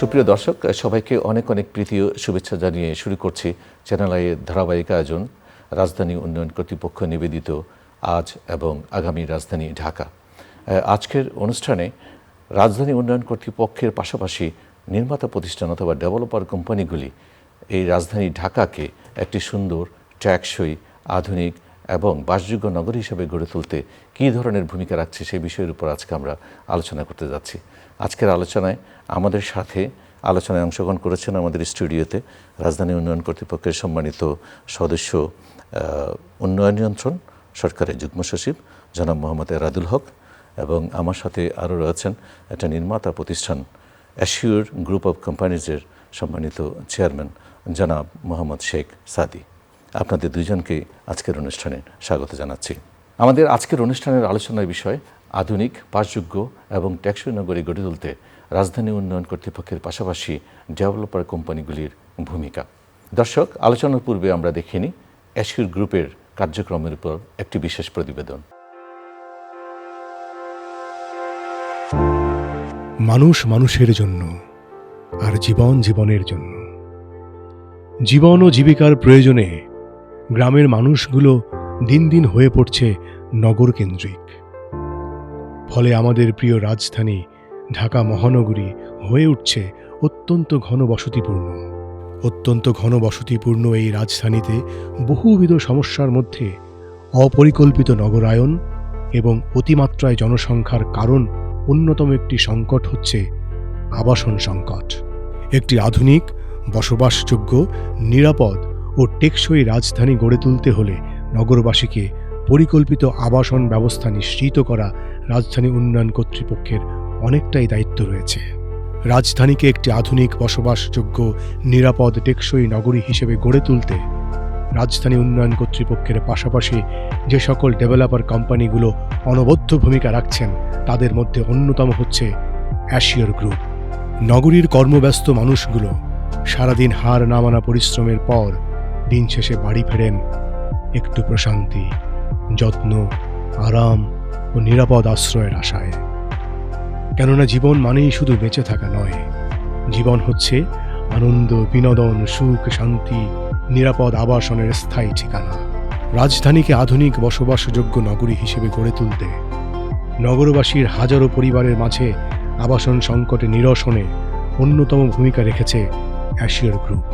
সুপ্রিয় দর্শক, সবাইকে অনেক অনেক প্রীতি ও শুভেচ্ছা জানিয়ে শুরু করছি চ্যানেল আইয়ের ধারাবাহিক আয়োজন রাজধানী উন্নয়ন কর্তৃপক্ষ নিবেদিত আজ এবং আগামী রাজধানী ঢাকা। আজকের অনুষ্ঠানে রাজধানী উন্নয়ন কর্তৃপক্ষের পাশাপাশি নির্মাতা প্রতিষ্ঠান অথবা ডেভেলপার কোম্পানিগুলি এই রাজধানী ঢাকাকে একটি সুন্দর, টেকসই, আধুনিক এবং বাসযোগ্য নগর হিসেবে গড়ে তুলতে কী ধরনের ভূমিকা রাখছে সেই বিষয়ের উপর আজকে আমরা আলোচনা করতে যাচ্ছি। আজকের আলোচনায় আমাদের সাথে আলোচনায় অংশগ্রহণ করেছেন আমাদের স্টুডিওতে রাজধানী উন্নয়ন কর্তৃপক্ষের সম্মানিত সদস্য, উন্নয়ন নিয়ন্ত্রণ সরকারের যুগ্ম সচিব জনাব মোহাম্মদ এরাদুল হক, এবং আমার সাথে আরও রয়েছেন একটা নির্মাতা প্রতিষ্ঠান অ্যাশিওর গ্রুপ অফ কোম্পানিজের সম্মানিত চেয়ারম্যান জনাব মোহাম্মদ শেখ সাদি। আপনাদের দুইজনকে আজকের অনুষ্ঠানে স্বাগত জানাচ্ছি। আমাদের আজকের অনুষ্ঠানের আলোচনার বিষয় আধুনিক, বাসযোগ্য এবং টেকসই নগরী গড়ে তুলতে রাজধানী উন্নয়ন কর্তৃপক্ষের পাশাপাশি ডেভেলপার কোম্পানিগুলির ভূমিকা। দর্শক, আলোচনার পূর্বে আমরা দেখে নিই অ্যাশিওর গ্রুপের কার্যক্রমের উপর একটি বিশেষ প্রতিবেদন। মানুষ মানুষের জন্য আর জীবন জীবনের জন্য। জীবন ও জীবিকার প্রয়োজনে গ্রামের মানুষগুলো দিন দিন হয়ে পড়ছে নগর কেন্দ্রিক। ফলে আমাদের প্রিয় রাজধানী ঢাকা মহানগরী হয়ে উঠছে অত্যন্ত ঘনবসতিপূর্ণ এই রাজধানীতে বহুবিধ সমস্যার মধ্যে অপরিকল্পিত নগরায়ন এবং অতিমাত্রায় জনসংখ্যার কারণ অন্যতম একটি সংকট হচ্ছে আবাসন সংকট। একটি আধুনিক, বসবাসযোগ্য, নিরাপদ ও টেকসই রাজধানী গড়ে তুলতে হলে নগরবাসীকে পরিকল্পিত আবাসন ব্যবস্থা নিশ্চিত করা রাজধানী উন্নয়ন কর্তৃপক্ষের অনেকটাই দায়িত্ব রয়েছে। রাজধানীকে একটি আধুনিক, বসবাসযোগ্য, নিরাপদ, টেকসই নগরী হিসেবে গড়ে তুলতে রাজধানী উন্নয়ন কর্তৃপক্ষের পাশাপাশি যে সকল ডেভেলপার কোম্পানিগুলো অনবদ্য ভূমিকা রাখছেন তাদের মধ্যে অন্যতম হচ্ছে অ্যাশিওর গ্রুপ। নগরীর কর্মব্যস্ত মানুষগুলো সারাদিন হার না মানা পরিশ্রমের পর দিন শেষে বাড়ি ফেরেন একটু প্রশান্তি, যত্ন, আরাম ও নিরাপদ আশ্রয়ের আশায়। কেননা জীবন মানেই শুধু বেঁচে থাকা নয়, জীবন হচ্ছে আনন্দ, বিনোদন, সুখ, শান্তি, নিরাপদ আবাসনের স্থায়ী ঠিকানা। রাজধানীকে আধুনিক, বসবাসযোগ্য নগরী হিসেবে গড়ে তুলতে নগরবাসীর হাজারো পরিবারের মাঝে আবাসন সংকটে নিরসনে অন্যতম ভূমিকা রেখেছে অ্যাশিওর গ্রুপ।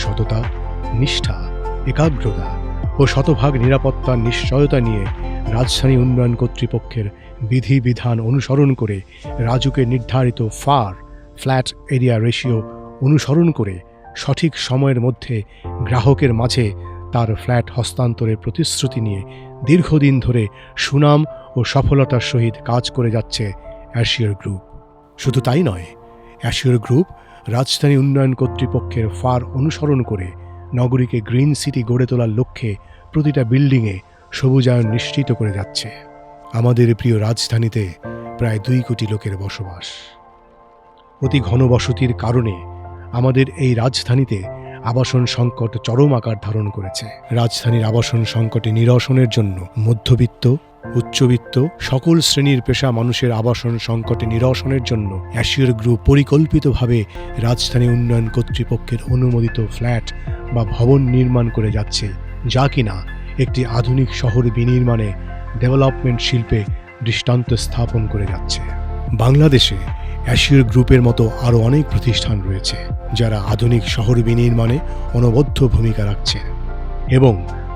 সততা, নিষ্ঠা, একাগ্রতা ও শতভাগ নিরাপত্তার নিশ্চয়তা নিয়ে রাজধানী উন্নয়ন কর্তৃপক্ষের বিধিবিধান অনুসরণ করে রাজুকের নির্ধারিত ফ্ল্যাট এরিয়া রেশিও অনুসরণ করে সঠিক সময়ের মধ্যে গ্রাহকের মাঝে তার ফ্ল্যাট হস্তান্তরের প্রতিশ্রুতি নিয়ে দীর্ঘদিন ধরে সুনাম ও সফলতার সহিত কাজ করে যাচ্ছে অ্যাশিওর গ্রুপ। শুধু তাই নয়, অ্যাশিওর গ্রুপ রাজধানী উন্নয়ন কর্তৃপক্ষের অনুসরণ করে নগরীকে গ্রিন সিটি গড়ে তোলার লক্ষ্যে প্রতিটা বিল্ডিংয়ে সবুজায়ন নিশ্চিত করে যাচ্ছে। আমাদের প্রিয় রাজধানীতে প্রায় 2 কোটি লোকের বসবাস। অতি ঘনবসতির কারণে আমাদের এই রাজধানীতে আবাসন সংকট চরম আকার ধারণ করেছে। রাজধানীর আবাসন সংকটে নিরসনের জন্য মধ্যবিত্ত, উচ্চবিত্ত সকল শ্রেণীর পেশা মানুষের আবাসন সংকটে নিরসনের জন্য অ্যাশিওর গ্রুপ পরিকল্পিতভাবে রাজধানী উন্নয়ন কর্তৃপক্ষের অনুমোদিত ফ্ল্যাট বা ভবন নির্মাণ করে যাচ্ছে, যা কিনা একটি আধুনিক শহর বিনির্মাণে ডেভেলপমেন্ট শিল্পে দৃষ্টান্ত স্থাপন করে যাচ্ছে। বাংলাদেশে অ্যাশিওর গ্রুপের মতো আরও অনেক প্রতিষ্ঠান রয়েছে যারা আধুনিক শহর বিনির্মাণে অনবদ্য ভূমিকা রাখছে এবং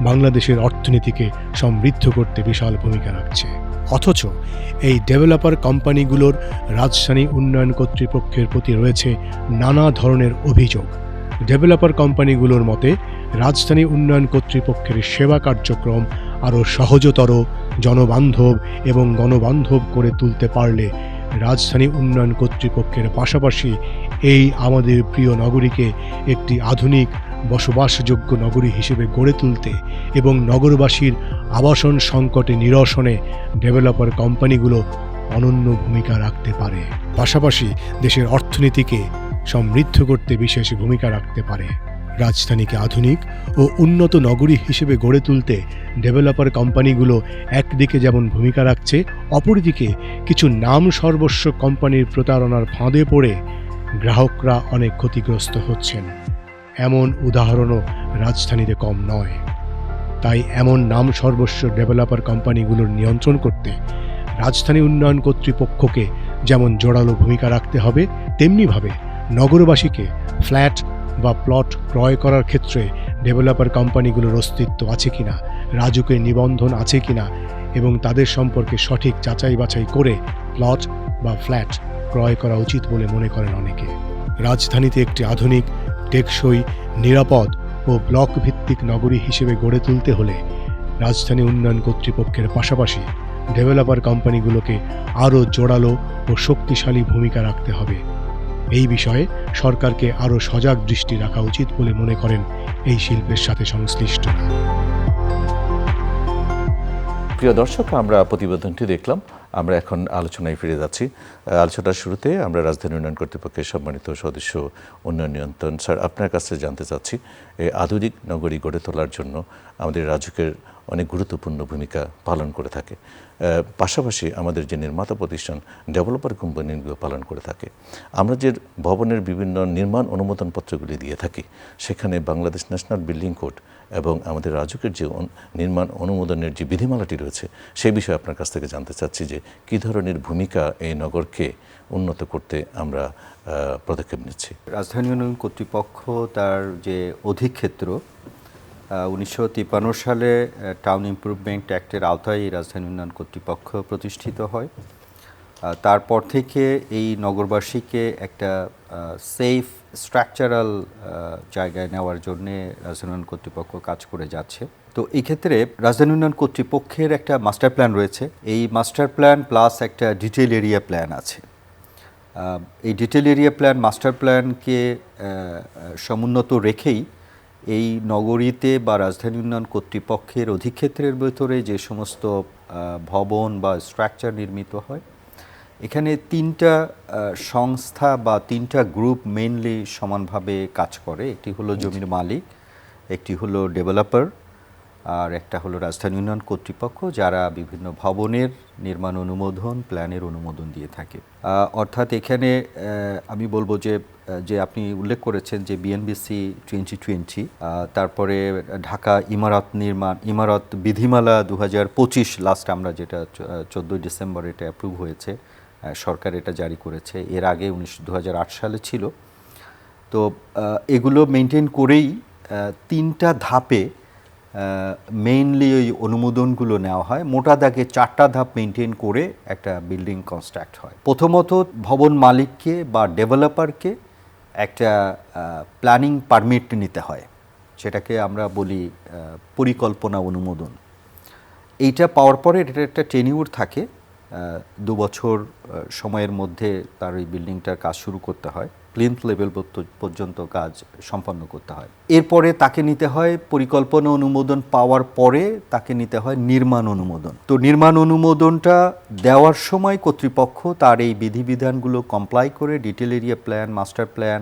বাংলাদেশের অর্থনীতিকে সমৃদ্ধ করতে বিশাল ভূমিকা রাখছে। অথচ এই ডেভেলপার কোম্পানিগুলোর রাজধানী উন্নয়ন কর্তৃপক্ষের প্রতি রয়েছে নানা ধরনের অভিযোগ। ডেভেলপার কোম্পানিগুলোর মতে রাজধানী উন্নয়ন কর্তৃপক্ষের সেবা কার্যক্রম আরও সহজতর, জনবান্ধব এবং গণবান্ধব করে তুলতে পারলে রাজধানী উন্নয়ন কর্তৃপক্ষের পাশাপাশি এই আমাদের প্রিয় নগরীকে একটি আধুনিক, বসবাসযোগ্য নগরী হিসেবে গড়ে তুলতে এবং নগরবাসীর আবাসন সংকটে নিরসনে ডেভেলপার কোম্পানিগুলো অনন্য ভূমিকা রাখতে পারে। পাশাপাশি দেশের অর্থনীতিকে সমৃদ্ধ করতে বিশেষ ভূমিকা রাখতে পারে। রাজধানীকে আধুনিক ও উন্নত নগরী হিসেবে গড়ে তুলতে ডেভেলপার কোম্পানিগুলো একদিকে যেমন ভূমিকা রাখছে, অপরদিকে কিছু নাম সর্বস্ব কোম্পানির প্রতারণার ফাঁদে পড়ে গ্রাহকরা অনেক ক্ষতিগ্রস্ত হচ্ছেন। এমন উদাহরণও রাজধানীতে কম নয়। তাই এমন নাম সর্বস্ব ডেভেলপার কোম্পানিগুলোর নিয়ন্ত্রণ করতে রাজধানী উন্নয়ন কর্তৃপক্ষকে যেমন জোরালো ভূমিকা রাখতে হবে, তেমনিভাবে নগরবাসীকে ফ্ল্যাট বা প্লট ক্রয় করার ক্ষেত্রে ডেভেলপার কোম্পানিগুলোর অস্তিত্ব আছে কিনা, রাজুকের নিবন্ধন আছে কিনা এবং তাদের সম্পর্কে সঠিক যাচাই বাছাই করে প্লট বা ফ্ল্যাট ক্রয় করা উচিত বলে মনে করেন অনেকে। রাজধানীতে একটি আধুনিক, টেকসই, নিরাপদ ও ব্লক ভিত্তিক নগরী হিসেবে গড়ে তুলতে হলে রাজধানী উন্নয়ন কর্তৃপক্ষের পাশাপাশি ডেভেলপার কোম্পানিগুলোকে আরও জোরালো ও শক্তিশালী ভূমিকা রাখতে হবে। এই বিষয়ে সরকারকে আরও সজাগ দৃষ্টি রাখা উচিত বলে মনে করেন এই শিল্পের সাথে সংশ্লিষ্টরা। প্রিয় দর্শক, আমরা প্রতিবেদনটি দেখলাম। আমরা এখন আলোচনায় ফিরে যাচ্ছি। আলোচনার শুরুতে আমরা রাজধানী উন্নয়ন কর্তৃপক্ষের সম্মানিত সদস্য উন্নয়ন নিয়ন্ত্রণ স্যার, আপনার কাছে জানতে চাচ্ছি, এই আধুনিক নগরী গড়ে তোলার জন্য আমাদের রাজুকের অনেক গুরুত্বপূর্ণ ভূমিকা পালন করে থাকে। পাশাপাশি আমাদের যে নির্মাতা প্রতিষ্ঠান ডেভেলপার কোম্পানিগুলো পালন করে থাকে। আমরা যে ভবনের বিভিন্ন নির্মাণ অনুমোদনপত্রগুলি দিয়ে থাকি, সেখানে বাংলাদেশ ন্যাশনাল বিল্ডিং কোড এবং আমাদের রাজুকের যে নির্মাণ অনুমোদনের যে বিধিমালাটি রয়েছে, সেই বিষয়ে আপনার কাছ থেকে জানতে চাচ্ছি যে কী ধরনের ভূমিকা এই নগরকে উন্নত করতে আমরা পদক্ষেপ নিচ্ছি। রাজধানী উন্নয়ন কর্তৃপক্ষ তার যে অধিক্ষেত্র 1953 সালে টাউন ইমপ্রুভমেন্ট অ্যাক্টের আওতায় রাজধানী উন্নয়ন কর্তৃপক্ষ প্রতিষ্ঠিত হয়। তারপর থেকে এই নগরবাসীকে একটা সেফ স্ট্রাকচারাল জায়গায় নেওয়ার জন্যে রাজধানী উন্নয়ন কর্তৃপক্ষ কাজ করে যাচ্ছে। তো এই ক্ষেত্রে রাজধানী উন্নয়ন কর্তৃপক্ষের একটা মাস্টার প্ল্যান রয়েছে। এই মাস্টার প্ল্যান প্লাস একটা ডিটেল এরিয়া প্ল্যান আছে। এই ডিটেল এরিয়া প্ল্যান মাস্টার প্ল্যানকে সমুন্নত রেখেই এই নগরীতে বা রাজধানী উন্নয়ন কর্তৃপক্ষের অধিক্ষেত্রের ভেতরে যে সমস্ত ভবন বা স্ট্রাকচার নির্মিত হয়, এখানে তিনটা সংস্থা বা তিনটা গ্রুপ মেইনলি সমানভাবে কাজ করে। একটি হলো জমির মালিক, একটি হলো ডেভেলপার, আর একটা হলো রাজধানী উন্নয়ন কর্তৃপক্ষ, যারা বিভিন্ন ভবনের নির্মাণ অনুমোদন, প্ল্যানের অনুমোদন দিয়ে থাকে। অর্থাৎ এখানে আমি বলবো যে আপনি উল্লেখ করেছেন যে বিএনবিসি 2020, তারপরে ঢাকা ইমারত বিধিমালা 2025 লাস্ট আমরা যেটা 14 ডিসেম্বর এটা অ্যাপ্রুভ হয়েছে, সরকার এটা জারি করেছে। এর আগে 2008 সালে ছিল। তো এগুলো মেনটেন করেই তিনটা ধাপে মেইনলি ওই অনুমোদনগুলো নেওয়া হয়। মোটা দাগে 4টা ধাপ মেনটেন করে একটা বিল্ডিং কনস্ট্রাক্ট হয়। প্রথমত ভবন মালিককে বা ডেভেলপারকে একটা প্ল্যানিং পারমিট নিতে হয়, সেটাকে আমরা বলি পরিকল্পনা অনুমোদন। এইটা পাওয়ার পরে এটা একটা টেনিউর থাকে, 2 বছর সময়ের মধ্যে তার এই বিল্ডিংটার কাজ শুরু করতে হয়, প্লিন্থ লেভেল পর্যন্ত কাজ সম্পন্ন করতে হয়। এরপরে তাকে নিতে হয় পরিকল্পনা অনুমোদন পাওয়ার পরে তাকে নিতে হয় নির্মাণ অনুমোদন। তো নির্মাণ অনুমোদনটা দেওয়ার সময় কর্তৃপক্ষ তার এই বিধিবিধানগুলো কমপ্লাই করে, detail area plan, master plan,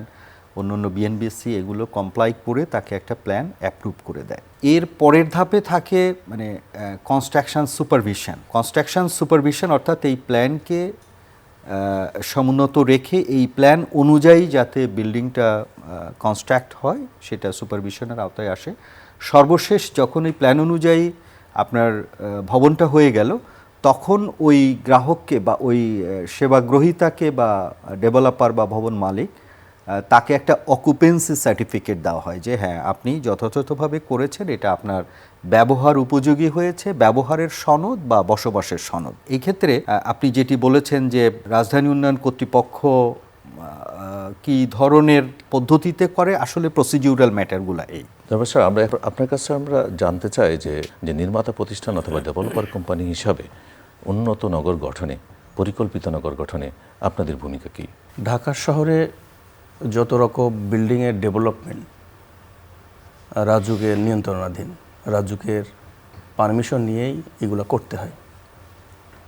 অন্যান্য বিএনবিসি এগুলো কমপ্লাই করে তাকে একটা প্ল্যান অ্যাপ্রুভ করে দেয়। এর পরের ধাপে থাকে মানে কনস্ট্রাকশন সুপারভিশন, অর্থাৎ এই প্ল্যানকে সমুন্নত রেখে এই প্ল্যান অনুযায়ী যাতে বিল্ডিংটা কনস্ট্রাক্ট হয় সেটা সুপারভিশনের আওতায় আসে। সর্বশেষ যখন এই প্ল্যান অনুযায়ী আপনার ভবনটা হয়ে গেল, তখন ওই গ্রাহককে বা ওই সেবাগ্রহীতাকে বা ডেভেলপার বা ভবন মালিক তাকে একটা অকুপেন্সি সার্টিফিকেট দেওয়া হয় যে হ্যাঁ, আপনি যথাযথভাবে করেছেন, এটা আপনার ব্যবহার উপযোগী হয়েছে, ব্যবহারের সনদ বা বসবাসের সনদ। এই ক্ষেত্রে আপনি যেটি বলেছেন যে রাজধানী উন্নয়ন কর্তৃপক্ষ কি ধরনের পদ্ধতিতে করে, আসলে প্রসিডিউরাল ম্যাটারগুলো এই। তবে স্যার, আমরা আপনার কাছে আমরা জানতে চাই যে নির্মাতা প্রতিষ্ঠান অথবা ডেভেলপার কোম্পানি হিসাবে উন্নত নগর গঠনে, পরিকল্পিত নগর গঠনে আপনাদের ভূমিকা কী? ঢাকা শহরে যত রকম বিল্ডিংয়ের ডেভেলপমেন্ট রাজুকের নিয়ন্ত্রণাধীন, রাজুকের পারমিশন নিয়েই এগুলো করতে হয়।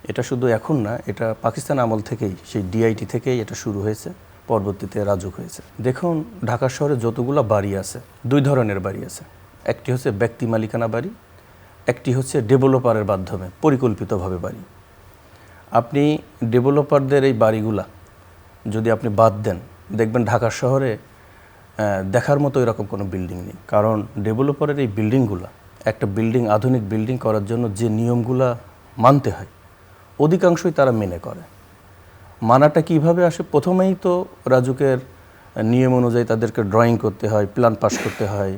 এটা শুধু এখন না, এটা পাকিস্তান আমল থেকেই, সেই ডিআইটি থেকেই এটা শুরু হয়েছে, পরবর্তীতে রাজুক হয়েছে। দেখুন, ঢাকা শহরে যতগুলো বাড়ি আছে, 2 ধরনের বাড়ি আছে। একটি হচ্ছে ব্যক্তি মালিকানা বাড়ি, একটি হচ্ছে ডেভেলপারের মাধ্যমে পরিকল্পিতভাবে বাড়ি। আপনি ডেভেলপারদের এই বাড়িগুলা যদি আপনি বাদ দেন, দেখবেন ঢাকা শহরে দেখার মতো এরকম কোনো বিল্ডিং নেই। কারণ ডেভেলপারের এই বিল্ডিংগুলো, একটা বিল্ডিং আধুনিক বিল্ডিং করার জন্য যে নিয়মগুলা মানতে হয় অধিকাংশই তারা মেনে করে। মানাটা কিভাবে আসে? প্রথমেই তো রাজুকের নিয়ম অনুযায়ী তাদেরকে ড্রয়িং করতে হয়, প্ল্যান পাস করতে হয়,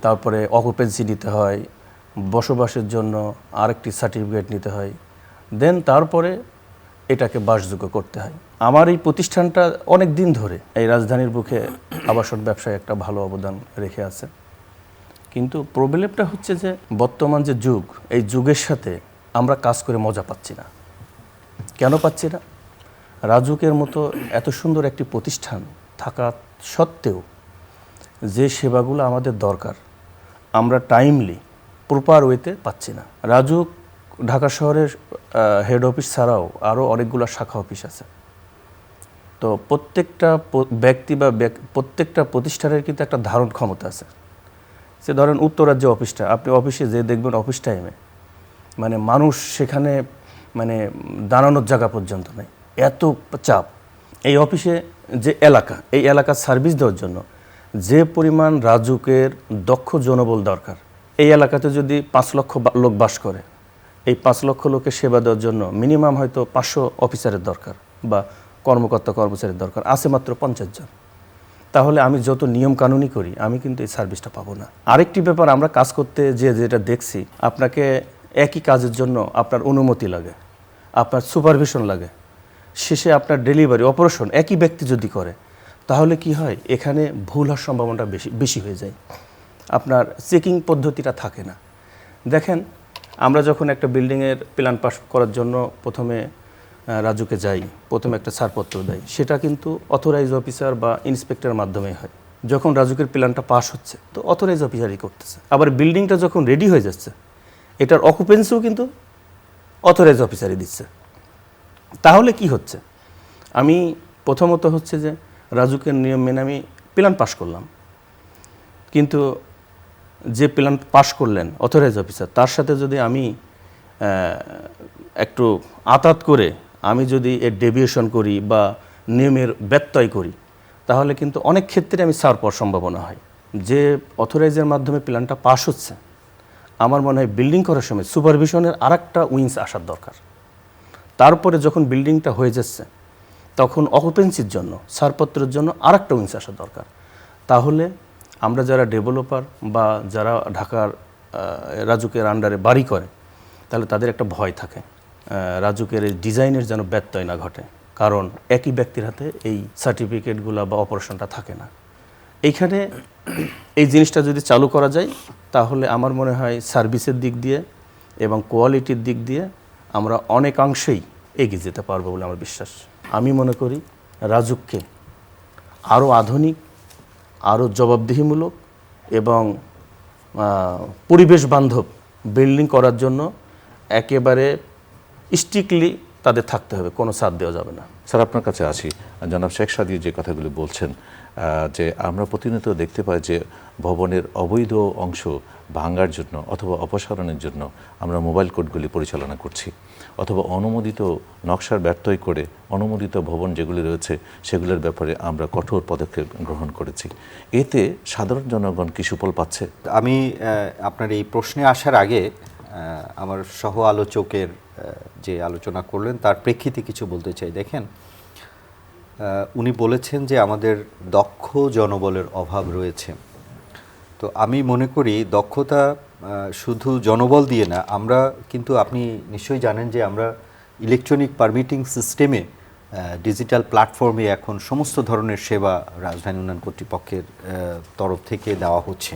তারপরে অকুপেন্সি নিতে হয়, বসবাসের জন্য আরেকটি সার্টিফিকেট নিতে হয়, দেন তারপরে এটাকে বাসযোগ্য করতে হয়। আমার এই প্রতিষ্ঠানটা অনেক দিন ধরে এই রাজধানীর বুকে আবাসন ব্যবসায় একটা ভালো অবদান রেখে আছে। কিন্তু প্রবলেমটা হচ্ছে যে বর্তমান যে যুগ, এই যুগের সাথে আমরা কাজ করে মজা পাচ্ছি না। কেন পাচ্ছি না? রাজুকের মতো এত সুন্দর একটি প্রতিষ্ঠান থাকা সত্ত্বেও যে সেবাগুলো আমাদের দরকার আমরা টাইমলি প্রপার ওয়েতে পাচ্ছি না। রাজুক ঢাকা শহরের হেড অফিস ছাড়াও আরও অনেকগুলো শাখা অফিস আছে। তো প্রত্যেকটা ব্যক্তি বা প্রত্যেকটা প্রতিষ্ঠানের কিন্তু একটা ধারণ ক্ষমতা আছে। সে ধরেন উত্তরাজ্য অফিসটা, আপনি অফিসে যে দেখবেন অফিস টাইমে মানে মানুষ সেখানে মানে দাঁড়ানোর জায়গা পর্যন্ত নেই, এত চাপ। এই অফিসে যে এলাকা, এই এলাকার সার্ভিস দেওয়ার জন্য যে পরিমাণ রাজুকের দক্ষ জনবল দরকার, এই এলাকাতে যদি 5 লক্ষ লোক বাস করে, এই 5 লক্ষ লোকের সেবা দেওয়ার জন্য মিনিমাম হয়তো 500 অফিসারের দরকার বা কর্মকর্তা কর্মচারীর দরকার, আছে মাত্র 50 জন। তাহলে আমি যত নিয়ম কানুনই করি আমি কিন্তু এই সার্ভিসটা পাবো না। আরেকটি ব্যাপার, আমরা কাজ করতে যেটা দেখছি, আপনাকে একই কাজের জন্য আপনার অনুমতি লাগে, আপনার সুপারভিশন লাগে, শেষে আপনার ডেলিভারি অপারেশন একই ব্যক্তি যদি করে তাহলে কি হয়, এখানে ভুল হওয়ার সম্ভাবনাটা বেশি হয়ে যায়। আপনার চেকিং পদ্ধতিটা থাকে না। দেখেন, আমরা যখন একটা বিল্ডিংয়ের প্ল্যান পাস করার জন্য প্রথমে রাজুকে যাই, প্রথমে একটা ছাড়পত্র দেয়, সেটা কিন্তু অথরাইজ অফিসার বা ইন্সপেক্টরের মাধ্যমে হয়। যখন রাজুকের প্ল্যানটা পাস হচ্ছে তো অথরাইজ অফিসারই করতেছে। আবার বিল্ডিংটা যখন রেডি হয়ে যাচ্ছে এটার অকুপেন্সিও কিন্তু অথরাইজ অফিসারই দিচ্ছে। তাহলে কি হচ্ছে, আমি প্রথমত হচ্ছে যে রাজুকের নিয়ম মেনে আমি প্ল্যান পাস করলাম, কিন্তু যে প্ল্যান পাস করলেন অথরাইজ অফিসার, তার সাথে যদি আমি একটু আতাত করে আমি যদি এর ডেভিয়েশন করি বা নিয়মের ব্যত্যয় করি তাহলে কিন্তু অনেক ক্ষেত্রে আমি ছাড় পাওয়ার সম্ভাবনা হয়। যে অথরাইজের মাধ্যমে প্ল্যানটা পাস হচ্ছে, আমার মনে হয় বিল্ডিং করার সময় সুপারভিশনের আরেকটা উইংস আসার দরকার। তারপরে যখন বিল্ডিংটা হয়ে যাচ্ছে তখন অকুপেন্সির জন্য, ছাড়পত্রের জন্য আরেকটা উইংস আসা দরকার। তাহলে আমরা যারা ডেভেলপার বা যারা ঢাকার রাজুকের আন্ডারে বাড়ি করে, তাহলে তাদের একটা ভয় থাকে রাজুকের এই ডিজাইনের যেন ব্যত্যয় না ঘটে, কারণ একই ব্যক্তির হাতে এই সার্টিফিকেটগুলো বা অপারেশনটা থাকে না। এইখানে এই জিনিসটা যদি চালু করা যায় তাহলে আমার মনে হয় সার্ভিসের দিক দিয়ে এবং কোয়ালিটির দিক দিয়ে আমরা অনেকাংশেই এগিয়ে যেতে পারবো বলে আমার বিশ্বাস। আমি মনে করি রাজুককে আরও আধুনিক, আরও জবাবদিহিমূলক এবং পরিবেশ বান্ধব বিল্ডিং করার জন্য একেবারে স্ট্রিক্টলি তাদের থাকতে হবে, কোনো ছাড় দেওয়া যাবে না। স্যার, আপনার কাছে আসি। জনাব শেখ সাদী যে কথাগুলো বলছেন, যে আমরা প্রতিনিয়ত দেখতে পাই যে ভবনের অবৈধ অংশ ভাঙার জন্য অথবা অপসারণের জন্য আমরা মোবাইল কোডগুলি পরিচালনা করছি, অথবা অনুমোদিত নকশার ব্যত্যয় করে অনুমোদিত ভবন যেগুলি রয়েছে সেগুলোর ব্যাপারে আমরা কঠোর পদক্ষেপ গ্রহণ করেছি। এতে সাধারণ জনগণ কি সুফল পাচ্ছে? আমি আপনার এই প্রশ্নে আসার আগে আমার সহ আলোচকের যে আলোচনা করলেন তার প্রেক্ষিতে কিছু বলতে চাই। দেখেন, উনি বলেছেন যে আমাদের দক্ষ জনবলের অভাব রয়েছে। তো আমি মনে করি দক্ষতা শুধু জনবল দিয়ে না, আমরা কিন্তু, আপনি নিশ্চয়ই জানেন যে আমরা ইলেকট্রনিক পারমিটিং সিস্টেমে, ডিজিটাল প্ল্যাটফর্মে এখন সমস্ত ধরনের সেবা রাজধানী উন্নয়ন কর্তৃপক্ষের তরফ থেকে দেওয়া হচ্ছে।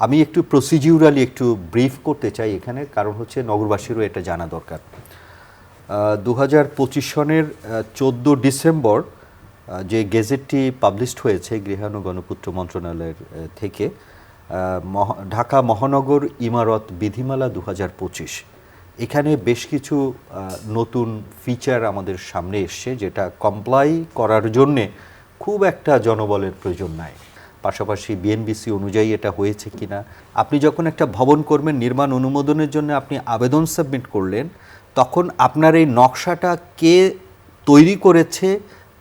আমি একটু প্রসিডিউরালি একটু ব্রিফ করতে চাই এখানে, কারণ হচ্ছে নগরবাসীরও এটা জানা দরকার। 2025 সনের 14 ডিসেম্বর যে গেজেটটি পাবলিশড হয়েছে গৃহায়ণ ও গণপূর্ত মন্ত্রণালয়ের থেকে, ঢাকা মহানগর ইমারত বিধিমালা 2025, এখানে বেশ কিছু নতুন ফিচার আমাদের সামনে এসছে যেটা কমপ্লাই করার জন্যে খুব একটা জনবলের প্রয়োজন নাই। পাশাপাশি বিএনবিসি অনুযায়ী এটা হয়েছে কিনা, আপনি যখন একটা ভবন করবেন নির্মাণ অনুমোদনের জন্য আপনি আবেদন সাবমিট করলেন, তখন আপনার এই নকশাটা কে তৈরি করেছে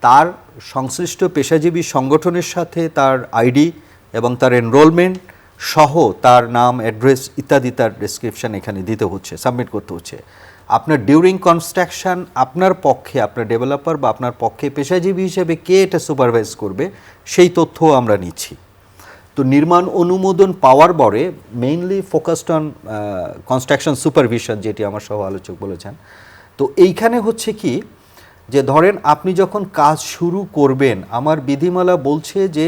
তার সংশ্লিষ্ট পেশাজীবী সংগঠনের সাথে তার আইডি এবং তার এনরোলমেন্ট সহ তার নাম, অ্যাড্রেস ইত্যাদি তার ডেসক্রিপশন এখানে দিতে হচ্ছে, সাবমিট করতে হচ্ছে। আপনার ডিউরিং কনস্ট্রাকশন আপনার পক্ষে, আপনার ডেভেলপার বা আপনার পক্ষে পেশাজীবী হিসেবে কে এটা সুপারভাইজ করবে সেই তথ্যও আমরা নিচ্ছি। তো নির্মাণ অনুমোদন পাওয়ার পরে mainly focused on construction supervision, যেটি আমার সহ আলোচক বলেছেন। তো এইখানে হচ্ছে কি যে ধরেন আপনি যখন কাজ শুরু করবেন, আমার বিধিমালা বলছে যে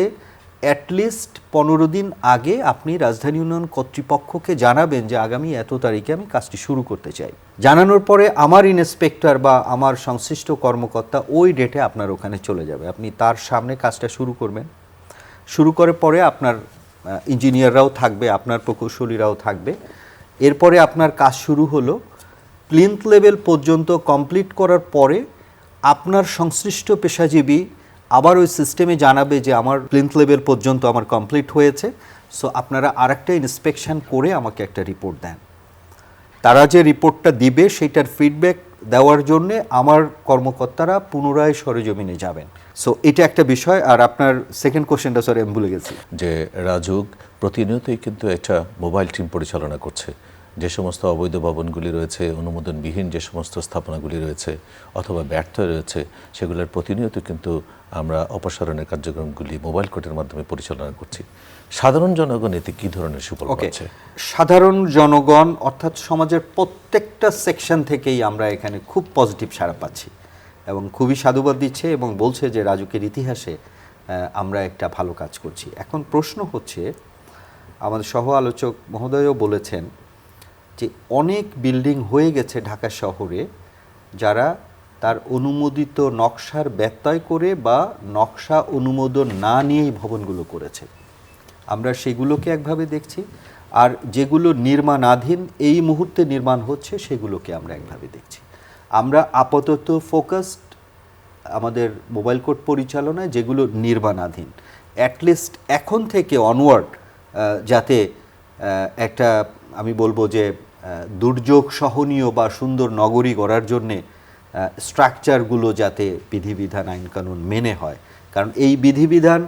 অ্যাটলিস্ট 15 দিন আগে আপনি রাজধানী উন্নয়ন কর্তৃপক্ষকে জানাবেন যে আগামী এত তারিখে আমি কাজটি শুরু করতে চাই। জানানোর পরে আমার ইন্সপেক্টর বা আমার সংশ্লিষ্ট কর্মকর্তা ওই ডেটে আপনার ওখানে চলে যাবে, আপনি তার সামনে কাজটা শুরু করবেন। শুরু করার পরে আপনার ইঞ্জিনিয়াররাও থাকবে, আপনার প্রকৌশলীরাও থাকবে। এরপরে আপনার কাজ শুরু হলো। প্লিন্থ লেভেল পর্যন্ত কমপ্লিট করার পরে আপনার সংশ্লিষ্ট পেশাজীবী আবার ওই সিস্টেমে জানাবে যে আমার প্লিন্থ লেভেল পর্যন্ত আমার কমপ্লিট হয়েছে, সো আপনারা আরেকটা ইন্সপেকশন করে আমাকে একটা রিপোর্ট দেন। তারা যে রিপোর্টটা দিবে সেটার ফিডব্যাক দেওয়ার জন্যে আমার কর্মকর্তারা পুনরায় সরেজমিনে যাবেন। সো এটা একটা বিষয়। আর আপনার সেকেন্ড কোশ্চেনটা স্যার আমি ভুলে গেছি, যে রাজুক প্রতিনিয়তই কিন্তু একটা মোবাইল টিম পরিচালনা করছে। যে সমস্ত অবৈধ ভবনগুলি রয়েছে, অনুমোদনবিহীন যে সমস্ত স্থাপনাগুলি রয়েছে অথবা ব্যর্থ রয়েছে, সেগুলোর প্রতিনিয়ত কিন্তু আমরা অপসারণের কার্যক্রমগুলি মোবাইল কোর্টের মাধ্যমে পরিচালনা করছি। সাধারণ জনগণ এতে কী ধরনের সুফল পাচ্ছে? সাধারণ জনগণ অর্থাৎ সমাজের প্রত্যেকটা সেকশন থেকেই আমরা এখানে খুব পজিটিভ সাড়া পাচ্ছি এবং খুবই সাধুবাদ দিচ্ছে এবং বলছে যে রাজুকের ইতিহাসে আমরা একটা ভালো কাজ করছি। এখন প্রশ্ন হচ্ছে, আমাদের সহ আলোচক মহোদয়ও বলেছেন যে অনেক বিল্ডিং হয়ে গেছে ঢাকা শহরে যারা তার অনুমোদিত নকশার ব্যত্যয় করে বা নকশা অনুমোদন না নিয়েই ভবনগুলো করেছে। আমরা সেগুলোকে একভাবে দেখছি, আর যেগুলো নির্মাণাধীন এই মুহূর্তে নির্মাণ হচ্ছে সেগুলোকে আমরা একভাবে দেখছি। আমরা আপাতত ফোকাসড আমাদের মোবাইল কোর্ট পরিচালনায় যেগুলো নির্মাণাধীন, অ্যাটলিস্ট এখন থেকে অনওয়ার্ড যাতে একটা আমি বলবো যে দুর্যোগ সহনীয় বা সুন্দর নগরী গড়ার জন্যে স্ট্রাকচারগুলো যাতে বিধিবিধান আইনকানুন মেনে হয়। কারণ এই বিধিবিধান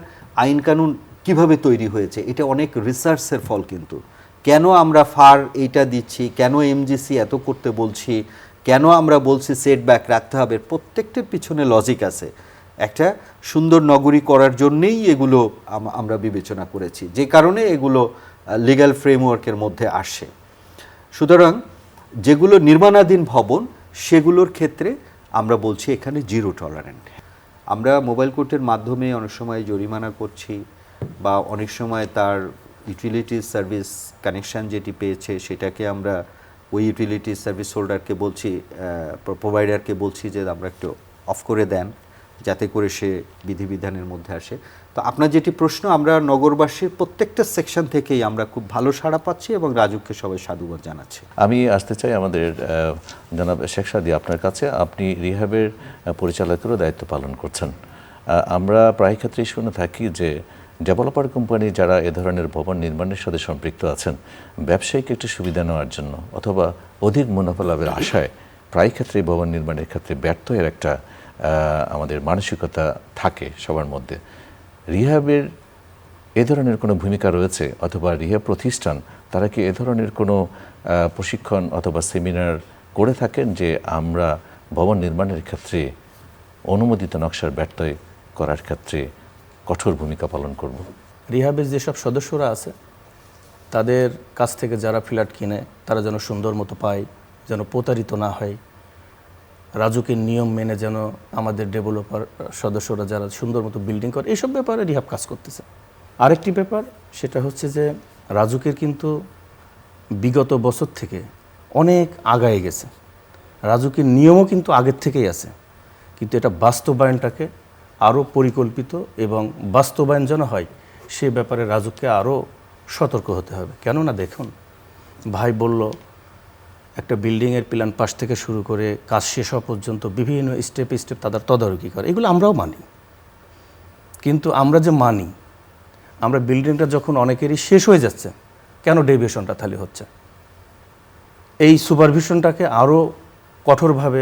আইনকানুন কিভাবে তৈরি হয়েছে এটা অনেক রিসার্চের ফল। কিন্তু কেন আমরা ফার এইটা দিচ্ছি, কেন এমজিসি এত করতে বলছি, কেন আমরা বলছি সেটব্যাক রাখতে হবে, প্রত্যেকটার পিছনে লজিক আছে। একটা সুন্দর নগরী করার জন্যেই এগুলো আমরা বিবেচনা করেছি, যে কারণে এগুলো লিগ্যাল ফ্রেমওয়ার্কের মধ্যে আসে। সুতরাং যেগুলো নির্মাণাধীন ভবন সেগুলোর ক্ষেত্রে আমরা বলছি এখানে জিরো টলারেন্ট। আমরা মোবাইল কোর্টের মাধ্যমে অনেক সময় জরিমানা করছি বা অনেক সময় তার ইউটিলিটি সার্ভিস কানেকশান যেটি পেয়েছে সেটাকে আমরা ওই ইউটিলিটি সার্ভিস হোল্ডারকে বলছি, প্রোভাইডারকে বলছি যে আমরা একটু অফ করে দেন যাতে করে সে বিধিবিধানের মধ্যে আসে। তো আপনার যেটি প্রশ্ন, আমরা নগরবাসীর প্রত্যেকটা সেকশন থেকেই আমরা খুব ভালো সাড়া পাচ্ছি এবং রাজুককে সবাই সাধুবাদ জানাচ্ছি। আমি আসতে চাই আমাদের জনাব শেখ সাদী আপনার কাছে। আপনি রিহ্যাবের পরিচালকেরও দায়িত্ব পালন করছেন। আমরা প্রায় ক্ষেত্রেই শুনে থাকি যে ডেভেলপার কোম্পানি যারা এ ধরনের ভবন নির্মাণের সাথে সম্পৃক্ত আছেন, ব্যবসায়িক একটি সুবিধা নেওয়ার জন্য অথবা অধিক মুনাফা লাভের আশায় প্রায় ক্ষেত্রেই ভবন নির্মাণের ক্ষেত্রে ব্যর্থ এর একটা আমাদের মানসিকতা থাকে সবার মধ্যে। রিহ্যাবের এ ধরনের কোনো ভূমিকা রয়েছে অথবা রিহ্যাব প্রতিষ্ঠান তারা কি এ ধরনের কোনো প্রশিক্ষণ অথবা সেমিনার করে থাকেন যে আমরা ভবন নির্মাণের ক্ষেত্রে অনুমোদিত নকশার ব্যত্যয় করার ক্ষেত্রে কঠোর ভূমিকা পালন করব? রিহ্যাবের যেসব সদস্যরা আছে তাদের কাছ থেকে যারা ফ্ল্যাট কিনে তারা যেন সুন্দর মতো পায়, যেন প্রতারিত না হয়, রাজুকের নিয়ম মেনে যেন আমাদের ডেভেলপার সদস্যরা যারা সুন্দর মতো বিল্ডিং করে, এইসব ব্যাপারে রিহ্যাব কাজ করতেছে। আরেকটি ব্যাপার সেটা হচ্ছে যে রাজুকের কিন্তু বিগত বছর থেকে অনেক আগায় গেছে। রাজুকের নিয়মও কিন্তু আগের থেকেই আছে, কিন্তু এটা বাস্তবায়নটাকে আরও পরিকল্পিত এবং বাস্তবায়ন যেন হয় সে ব্যাপারে রাজুককে আরও সতর্ক হতে হবে। কেননা দেখুন, ভাই বলল একটা বিল্ডিংয়ের প্ল্যান পাস থেকে শুরু করে কাজ শেষ হওয়া পর্যন্ত বিভিন্ন স্টেপ তাদের তদারকি করে, এগুলো আমরাও মানি। কিন্তু আমরা যে মানি, আমরা বিল্ডিংটা যখন অনেকেরই শেষ হয়ে যাচ্ছে, কেন ডেভিয়েশনটা তাহলে হচ্ছে? এই সুপারভিশনটাকে আরও কঠোরভাবে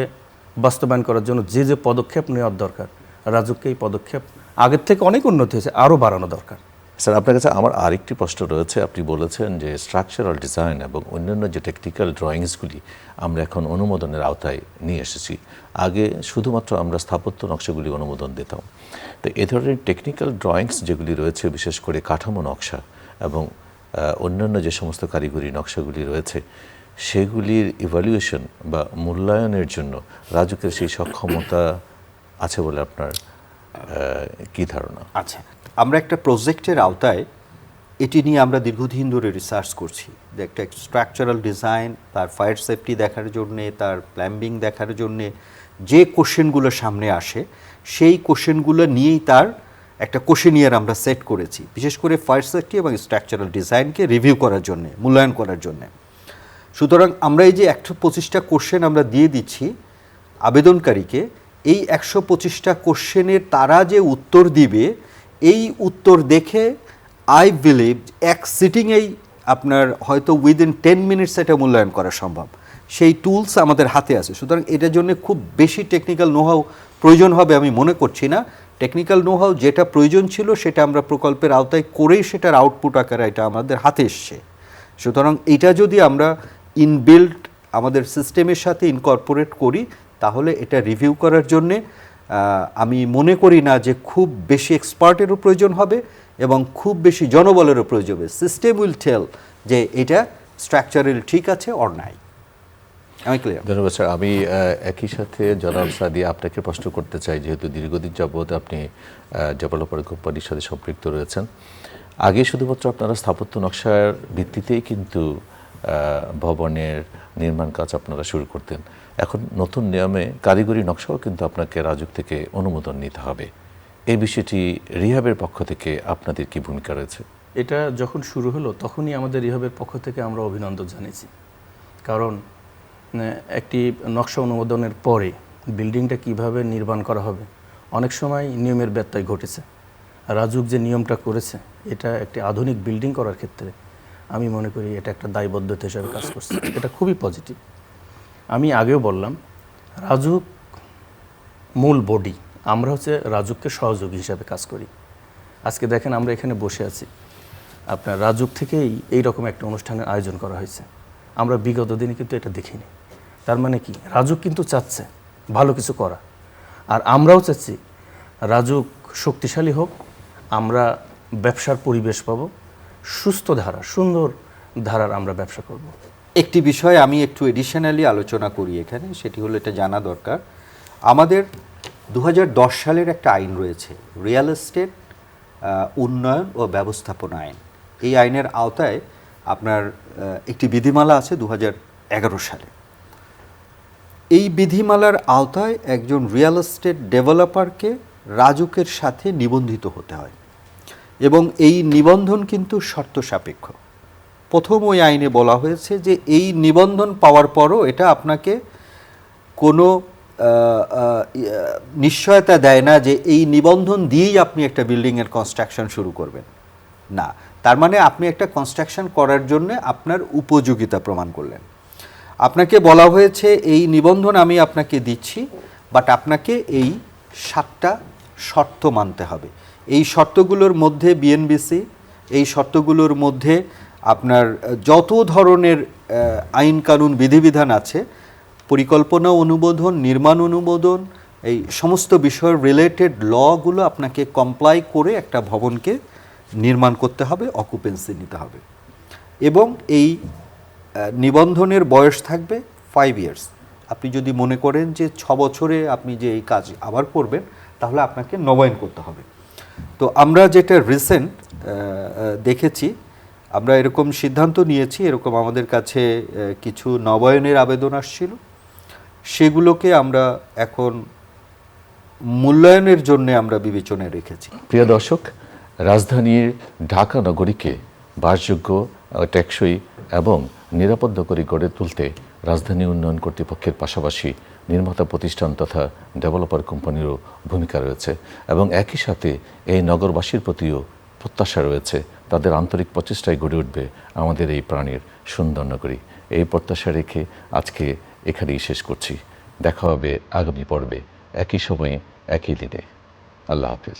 বাস্তবায়ন করার জন্য যে যে পদক্ষেপ নেওয়ার দরকার রাজুককে এই পদক্ষেপ আগের থেকে অনেক উন্নতি হয়েছে, আরও বাড়ানো দরকার। স্যার, আপনার কাছে আমার আরেকটি প্রশ্ন রয়েছে। আপনি বলেছেন যে স্ট্রাকচারাল ডিজাইন এবং অন্যান্য যে টেকনিক্যাল ড্রয়িংসগুলি আমরা এখন অনুমোদনের আওতায় নিয়ে এসেছি। আগে শুধুমাত্র আমরা স্থাপত্য নকশাগুলি অনুমোদন দিতাম। তো এ ধরনের টেকনিক্যাল ড্রয়িংস যেগুলি রয়েছে, বিশেষ করে কাঠামো নকশা এবং অন্যান্য যে সমস্ত কারিগরি নকশাগুলি রয়েছে, সেগুলির ইভ্যালুয়েশন বা মূল্যায়নের জন্য রাজুকের সেই সক্ষমতা আছে বলে আপনার কি ধারণা? আচ্ছা, আমরা একটা প্রজেক্টের আওতায় এটি নিয়ে আমরা দীর্ঘদিন ধরে রিসার্চ করছি যে একটা স্ট্রাকচারাল ডিজাইন, তার ফায়ার সেফটি দেখার জন্যে, তার প্ল্যাম্বিং দেখার জন্যে যে কোশ্চেনগুলো সামনে আসে, সেই কোশ্চেনগুলো নিয়েই তার একটা কোশ্চেনিয়ার আমরা সেট করেছি, বিশেষ করে ফায়ার সেফটি এবং স্ট্রাকচারাল ডিজাইনকে রিভিউ করার জন্যে, মূল্যায়ন করার জন্যে। সুতরাং আমরা এই যে 125টা কোশ্চেন আমরা দিয়ে দিচ্ছি আবেদনকারীকে, এই 125টা কোশ্চেনের তারা যে উত্তর দিবে, এই উত্তর দেখে আই বিলিভ এক সিটিংয়েই আপনার হয়তো উইদিন 10 মিনিটস এটা মূল্যায়ন করা সম্ভব। সেই টুলস আমাদের হাতে আছে। সুতরাং এটার জন্য খুব বেশি টেকনিক্যাল নোহাউ প্রয়োজন হবে আমি মনে করছি না। টেকনিক্যাল নোহাউ যেটা প্রয়োজন ছিল সেটা আমরা প্রকল্পের আওতায় করেই সেটার আউটপুট আকারে এটা আমাদের হাতে এসছে। সুতরাং এটা যদি আমরা ইনবিল্ট আমাদের সিস্টেমের সাথে ইনকর্পোরেট করি, তাহলে এটা রিভিউ করার জন্যে আমি মনে করি না যে খুব বেশি এক্সপার্টেরও প্রয়োজন হবে এবং খুব বেশি জনবলেরও প্রয়োজন হবে। সিস্টেম উইল টেল যে এটা স্ট্রাকচারাল ঠিক আছে অর নাই। আমি ক্লিয়ার? ধন্যবাদ স্যার। আমি একই সাথে জনাব সাদি আপনাকে প্রশ্ন করতে চাই, যেহেতু দীর্ঘদিন যাবৎ আপনি ডেভেলপার কোম্পানির সাথে সম্পৃক্ত রয়েছেন। আগে শুধুমাত্র আপনারা স্থাপত্য নকশার ভিত্তিতেই কিন্তু ভবনের নির্মাণ কাজ আপনারা শুরু করতেন। এখন নতুন নিয়মে কারিগরি নকশাও কিন্তু আপনাকে রাজুক থেকে অনুমোদন নিতে হবে। এই বিষয়টি রিহাবের পক্ষ থেকে আপনাদের কি ভূমিকা রয়েছে? এটা যখন শুরু হলো তখনই আমাদের রিহাবের পক্ষ থেকে আমরা অভিনন্দন জানিয়েছি। কারণ একটি নকশা অনুমোদনের পরে বিল্ডিংটা কিভাবে নির্মাণ করা হবে, অনেক সময় নিয়মের ব্যত্যয় ঘটেছে। রাজুক যে নিয়মটা করেছে, এটা একটি আধুনিক বিল্ডিং করার ক্ষেত্রে আমি মনে করি এটা একটা দায়বদ্ধতা হিসাবে কাজ করছে। এটা খুবই পজিটিভ। আমি আগেও বললাম, রাজুক মূল বডি, আমরা হচ্ছে রাজুককে সহযোগী হিসাবে কাজ করি। আজকে দেখেন আমরা এখানে বসে আছি, আপনার রাজুক থেকেই এই রকম একটা অনুষ্ঠানের আয়োজন করা হয়েছে। আমরা বিগত দিনে কিন্তু এটা দেখিনি। তার মানে কি, রাজুক কিন্তু চাচ্ছে ভালো কিছু করা, আর আমরাও চাচ্ছি রাজুক শক্তিশালী হোক, আমরা ব্যবসার পরিবেশ পাবো, সুস্থ ধারা, সুন্দর ধারার আমরা ব্যবসা করব। একটি বিষয় আমি একটু এডিশনালি আলোচনা করি এখানে, সেটি হলো এটা জানা দরকার, আমাদের 2010 সালের একটা আইন রয়েছে, রিয়েল এস্টেট উন্নয়ন ও ব্যবস্থাপনা আইন। এই আইনের আওতায় আপনার একটি বিধিমালা আছে 2011 সালে। এই বিধিমালার আওতায় একজন রিয়েল এস্টেট ডেভেলপারকে রাজুকের সাথে নিবন্ধিত হতে হয় এবং এই নিবন্ধন কিন্তু শর্ত সাপেক্ষ। প্রথম ওই আইনে বলা হয়েছে যে এই নিবন্ধন পাওয়ার পরও এটা আপনাকে কোনো নিশ্চয়তা দেয় না যে এই নিবন্ধন দিয়েই আপনি একটা বিল্ডিংয়ের কনস্ট্রাকশন শুরু করবেন না। তার মানে আপনি একটা কনস্ট্রাকশন করার জন্য আপনার উপযোগিতা প্রমাণ করলেন। আপনাকে বলা হয়েছে এই নিবন্ধন আমি আপনাকে দিচ্ছি, বাট আপনাকে এই 7টা শর্ত মানতে হবে। এই শর্তগুলোর মধ্যে বিএনবিসি, এই শর্তগুলোর মধ্যে আপনার যত ধরনের আইন কানুন বিধিবিধান আছে, পরিকল্পনা অনুমোদন, নির্মাণ অনুমোদন, এই সমস্ত বিষয়ের রিলেটেড লগুলো আপনাকে কমপ্লাই করে একটা ভবনকে নির্মাণ করতে হবে, অকুপেন্সি নিতে হবে এবং এই নিবন্ধনের বয়স থাকবে 5 ইয়ার্স। আপনি যদি মনে করেন যে 6 বছরে আপনি যে এই কাজ আবার করবেন, তাহলে আপনাকে নবায়ন করতে হবে। তো আমরা যেটা রিসেন্ট দেখেছি, আমরা এরকম সিদ্ধান্ত নিয়েছি, এরকম আমাদের কাছে কিছু নবায়নের আবেদন আসছিল, সেগুলোকে আমরা এখন মূল্যায়নের জন্য আমরা বিবেচনায় রেখেছি। প্রিয় দর্শক, রাজধানীর ঢাকা নগরীকে বাসযোগ্য, টেকসই এবং নিরাপদ করে গড়ে তুলতে রাজধানী উন্নয়ন কর্তৃপক্ষের পাশাপাশি নির্মাতা প্রতিষ্ঠান তথা ডেভেলপার কোম্পানিরও ভূমিকা রয়েছে এবং একই সাথে এই নগরবাসীর প্রতিও প্রত্যাশা রয়েছে। তাদের আন্তরিক প্রচেষ্টায় গড়ে উঠবে আমাদের এই প্রাণীর সুন্দর নগরী। এই প্রত্যাশা রেখে আজকে এখানেই শেষ করছি। দেখা হবে আগামী পর্বে, একই সময়ে একই দিনে। আল্লাহ হাফিজ।